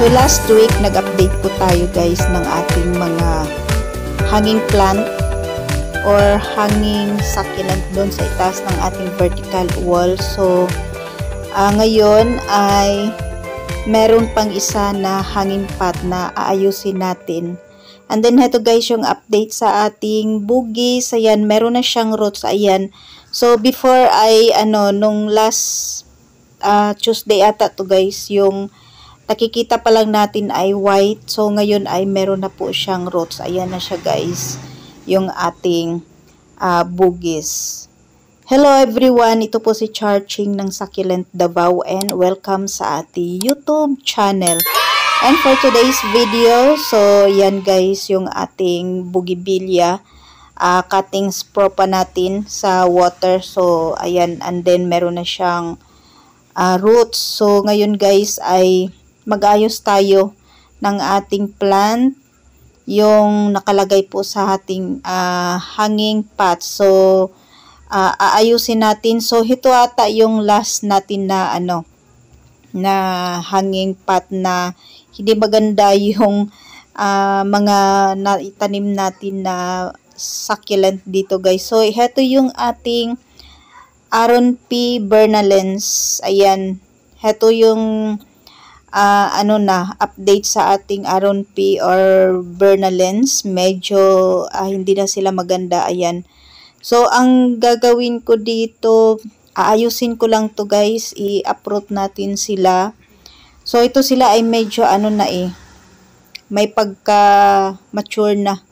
last week nag-update po tayo guys ng ating mga hanging plant or hanging succulent doon sa itaas ng ating vertical wall. So ngayon ay meron pang isa na hanging pot na aayusin natin. And then heto guys yung update sa ating bugis. Ayan, meron na siyang roots. Ayan. So before ay nung last Tuesday ata to guys, yung nakikita pa lang natin ay white. So ngayon ay meron na po siyang roots. Ayan na siya guys, yung ating bugis. Hello everyone, ito po si Charching ng Succulent Davao and welcome sa ating YouTube channel. And for today's video, so yan guys yung ating bougainvillea. Cuttings pro pa natin sa water. So ayan, and then meron na siyang roots. So ngayon guys ay mag-ayos tayo ng ating plant, yung nakalagay po sa ating hanging pot. So aayusin natin. So ito ata yung last natin na na hanging pot na hindi maganda yung mga naitanim natin na succulent dito guys. So ito yung ating Aron P. Bernalens. Ayan, ito yung update sa ating Aron P or Bernalens. Medyo hindi na sila maganda. Ayan. So ang gagawin ko dito, aayusin ko lang to guys, i-uproot natin sila. So ito sila ay medyo may pagka mature na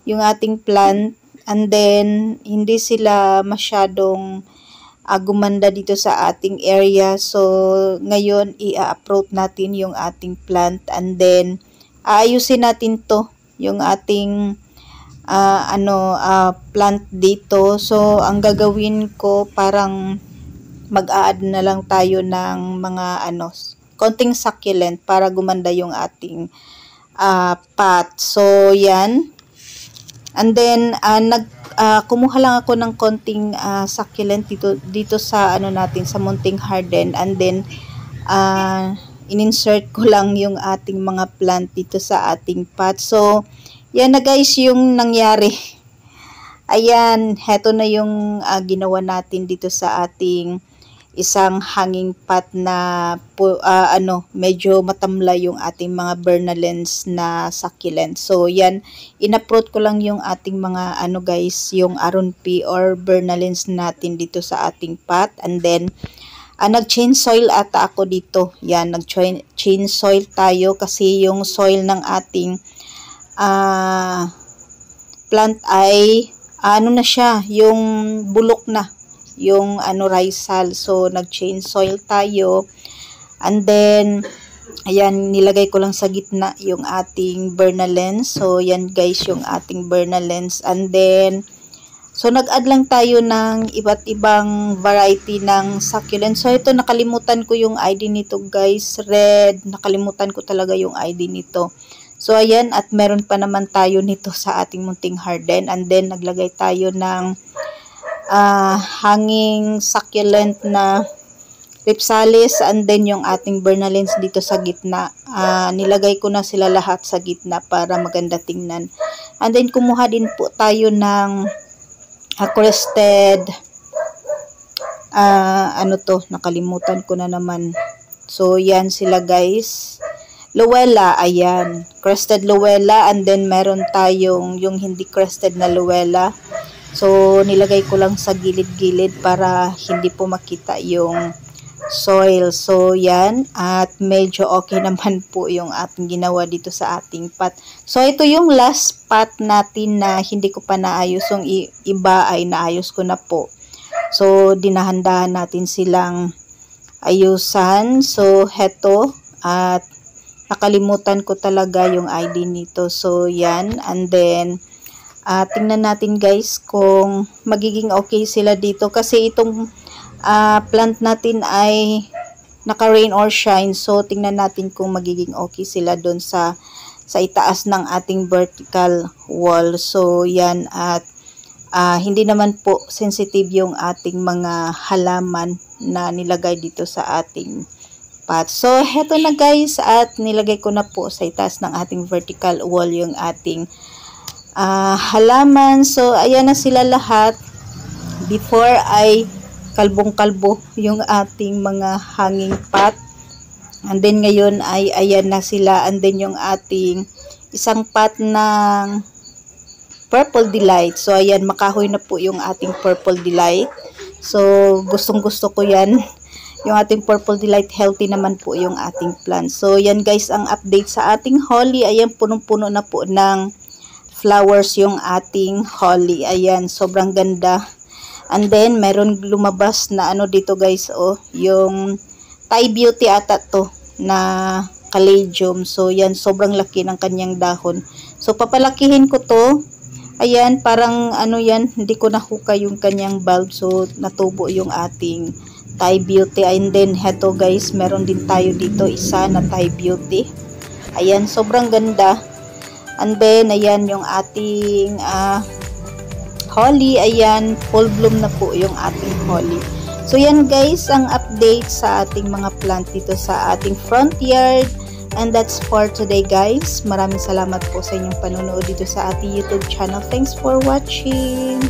yung ating plant, and then hindi sila masyadong gumanda dito sa ating area. So ngayon i-uproot natin yung ating plant, and then aayusin natin to yung ating plant dito. So ang gagawin ko, parang mag-a-add na lang tayo ng mga konting succulent para gumanda yung ating pot. So yan, and then kumuha lang ako ng konting succulent dito sa natin sa munting harden, and then in-insert ko lang yung ating mga plant dito sa ating pot. So yan na guys yung nangyari. Ayan, heto na yung ginawa natin dito sa ating isang hanging pot na medyo matamlay yung ating mga Bernalens na succulent. So yan, in-uproot ko lang yung ating mga guys, yung Aron P or Bernalens natin dito sa ating pot, and then nag-change soil ata ako dito. Yan, nag-change soil tayo kasi yung soil ng ating plant ay na siya, yung bulok na yung risal. So nag-change soil tayo, and then ayan, nilagay ko lang sa gitna yung ating Bernalens. So yan guys yung ating Bernalens, and then so nag-add lang tayo ng iba't ibang variety ng succulent. So ito, nakalimutan ko yung ID nito guys, red, nakalimutan ko talaga yung ID nito. So ayan, at meron pa naman tayo nito sa ating munting harden, and then naglagay tayo ng hanging succulent na Ripsalis, and then yung ating Bernalens dito sa gitna. Nilagay ko na sila lahat sa gitna para maganda tingnan. And then kumuha din po tayo ng crested nakalimutan ko na naman. So yan sila guys, Luella. Ayan, crested Luella, and then meron tayong yung hindi crested na Luella. So nilagay ko lang sa gilid-gilid para hindi po makita yung soil. So yan, at medyo okay naman po yung ating ginawa dito sa ating pot. So ito yung last pot natin na hindi ko pa naayos. Yung iba ay naayos ko na po. So dinahandahan natin silang ayusan. So heto, at nakalimutan ko talaga yung ID nito. So yan, and then tingnan natin guys kung magiging okay sila dito, kasi itong plant natin ay naka-rain or shine. So tingnan natin kung magiging okay sila doon sa itaas ng ating vertical wall. So yan, at hindi naman po sensitive yung ating mga halaman na nilagay dito sa ating pot. So, heto na guys, at nilagay ko na po sa itaas ng ating vertical wall yung ating halaman. So, ayan na sila lahat. Before ay kalbong-kalbo yung ating mga hanging pot. And then ngayon ay ayan na sila. And then yung ating isang pot ng Purple Delight. So, ayan, makahoy na po yung ating Purple Delight. So, gustong-gusto ko yan. Yung ating Purple Delight, healthy naman po yung ating plant. So, yan guys, ang update sa ating holly. Ayan, punong-puno na po ng flowers yung ating holly. Ayan, sobrang ganda. And then, meron lumabas na ano dito guys, oh, yung Thai Beauty ata to, na caladium. So, yan, sobrang laki ng kanyang dahon. So, papalakihin ko to. Ayan, parang ano yan, hindi ko nahuka yung kanyang bulb. So, natubo yung ating Thai Beauty. And then, heto guys, meron din tayo dito isa na Thai Beauty. Ayan, sobrang ganda. And then, ayan yung ating holly. Ayan, full bloom na po yung ating holly. So, yan guys, ang update sa ating mga plant dito sa ating front yard. And that's for today guys. Maraming salamat po sa inyong panonood dito sa ating YouTube channel. Thanks for watching.